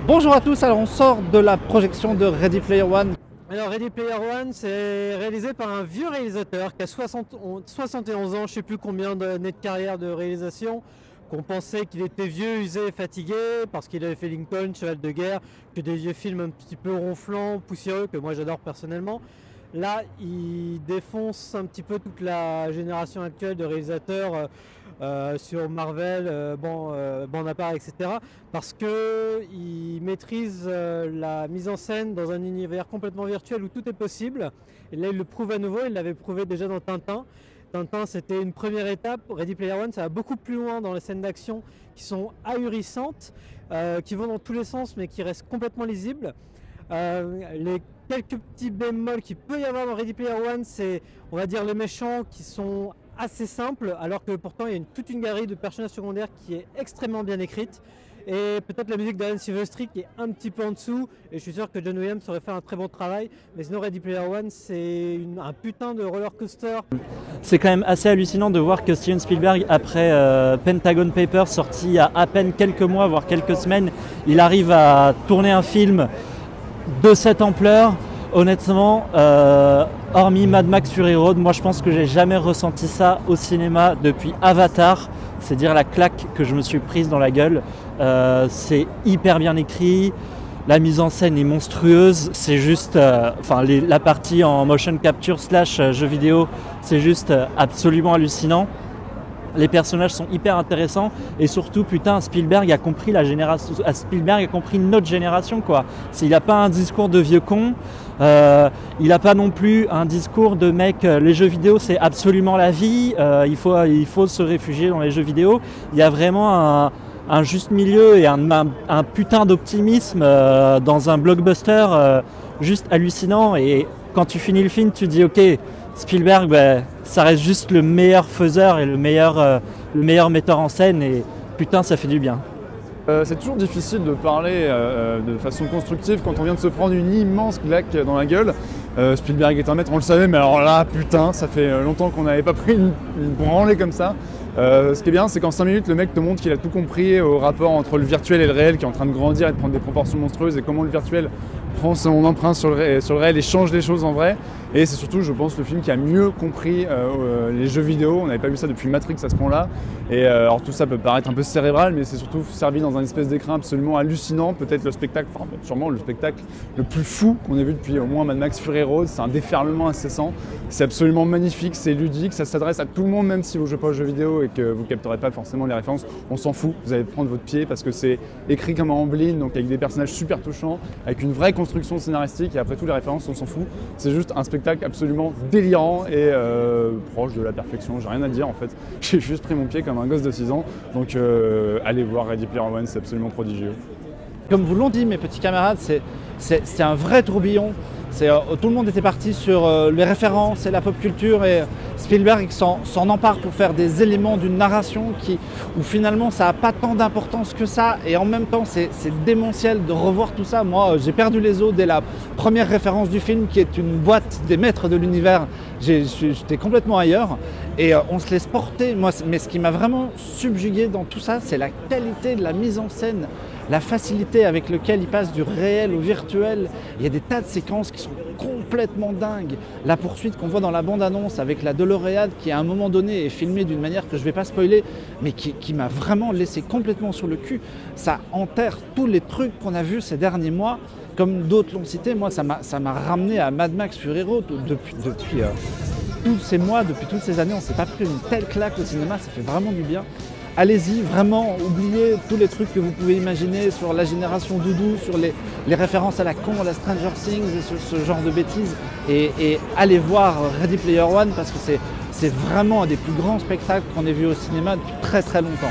Bonjour à tous, alors on sort de la projection de Ready Player One. Alors Ready Player One, c'est réalisé par un vieux réalisateur qui a 71 ans, je ne sais plus combien d'années de carrière de réalisation, qu'on pensait qu'il était vieux, usé et fatigué parce qu'il avait fait Lincoln, Cheval de guerre, que des vieux films un petit peu ronflants, poussiéreux, que moi j'adore personnellement. Là, il défonce un petit peu toute la génération actuelle de réalisateurs sur Marvel, bande à part, etc. Parce qu'il maîtrise la mise en scène dans un univers complètement virtuel où tout est possible. Et là, il le prouve à nouveau, il l'avait prouvé déjà dans Tintin. Tintin, c'était une première étape. Ready Player One, ça va beaucoup plus loin dans les scènes d'action qui sont ahurissantes, qui vont dans tous les sens, mais qui restent complètement lisibles. Les quelques petits bémols qu'il peut y avoir dans Ready Player One, c'est, on va dire, les méchants qui sont assez simples, alors que pourtant il y a toute une galerie de personnages secondaires qui est extrêmement bien écrite. Et peut-être la musique d'Alan Silvestri qui est un petit peu en dessous, et je suis sûr que John Williams aurait fait un très bon travail, mais sinon Ready Player One c'est un putain de roller coaster. C'est quand même assez hallucinant de voir que Steven Spielberg, après Pentagon Papers sorti il y a à peine quelques mois, voire quelques semaines, il arrive à tourner un film de cette ampleur. Honnêtement, hormis Mad Max Fury Road, moi je pense que j'ai jamais ressenti ça au cinéma depuis Avatar. C'est dire la claque que je me suis prise dans la gueule. C'est hyper bien écrit, la mise en scène est monstrueuse. C'est juste, la partie en motion capture / jeu vidéo, c'est juste absolument hallucinant. Les personnages sont hyper intéressants et surtout, putain, Spielberg a compris notre génération, quoi. Il n'a pas un discours de vieux con, il n'a pas non plus un discours de mec, les jeux vidéo c'est absolument la vie, il faut se réfugier dans les jeux vidéo. Il y a vraiment un juste milieu et un putain d'optimisme dans un blockbuster juste hallucinant. Et quand tu finis le film, tu dis ok, Spielberg, ça reste juste le meilleur faiseur et le meilleur metteur en scène, et putain ça fait du bien. C'est toujours difficile de parler de façon constructive quand on vient de se prendre une immense claque dans la gueule. Spielberg est un maître, on le savait, mais alors là, putain, ça fait longtemps qu'on n'avait pas pris une branlée comme ça. Ce qui est bien, c'est qu'en 5 minutes, le mec te montre qu'il a tout compris au rapport entre le virtuel et le réel, qui est en train de grandir et de prendre des proportions monstrueuses, et comment le virtuel prend son empreinte sur le réel et change les choses en vrai. Et c'est surtout, je pense, le film qui a mieux compris les jeux vidéo. On n'avait pas vu ça depuis Matrix à ce point-là. Et alors tout ça peut paraître un peu cérébral, mais c'est surtout servi dans un espèce d'écran absolument hallucinant. Peut-être le spectacle, sûrement le spectacle le plus fou qu'on ait vu depuis au moins Mad Max Fury Road. C'est un déferlement incessant. C'est absolument magnifique, c'est ludique, ça s'adresse à tout le monde, même si vous ne jouez pas aux jeux vidéo et que vous ne capterez pas forcément les références. On s'en fout, vous allez prendre votre pied parce que c'est écrit comme en Amblin, donc avec des personnages super touchants, avec une vraie construction scénaristique, et après tout les références, on s'en fout. C'est juste un spectacle absolument délirant et proche de la perfection. J'ai rien à dire en fait. J'ai juste pris mon pied comme un gosse de 6 ans. Donc allez voir Ready Player One, c'est absolument prodigieux. Comme vous l'ont dit mes petits camarades, c'est un vrai tourbillon. Tout le monde était parti sur les références et la pop culture, et Spielberg s'en empare pour faire des éléments d'une narration où finalement ça n'a pas tant d'importance que ça, et en même temps c'est démentiel de revoir tout ça. Moi j'ai perdu les os dès la première référence du film, qui est une boîte des maîtres de l'univers. J'étais complètement ailleurs, et on se laisse porter. Mais ce qui m'a vraiment subjugué dans tout ça, c'est la qualité de la mise en scène, la facilité avec laquelle il passe du réel au virtuel. Il y a des tas de séquences qui sont complètement dingues. La poursuite qu'on voit dans la bande-annonce avec la DeLorean, qui à un moment donné est filmée d'une manière que je ne vais pas spoiler, mais qui m'a vraiment laissé complètement sur le cul. Ça enterre tous les trucs qu'on a vus ces derniers mois. Comme d'autres l'ont cité, moi ça m'a ramené à Mad Max Fury Road. Depuis tous ces mois, depuis toutes ces années, on ne s'est pas pris une telle claque au cinéma, ça fait vraiment du bien. Allez-y, vraiment, oubliez tous les trucs que vous pouvez imaginer sur la génération doudou, sur les références à la con, à la Stranger Things, et ce genre de bêtises. Et allez voir Ready Player One, parce que c'est vraiment un des plus grands spectacles qu'on ait vu au cinéma depuis très très longtemps.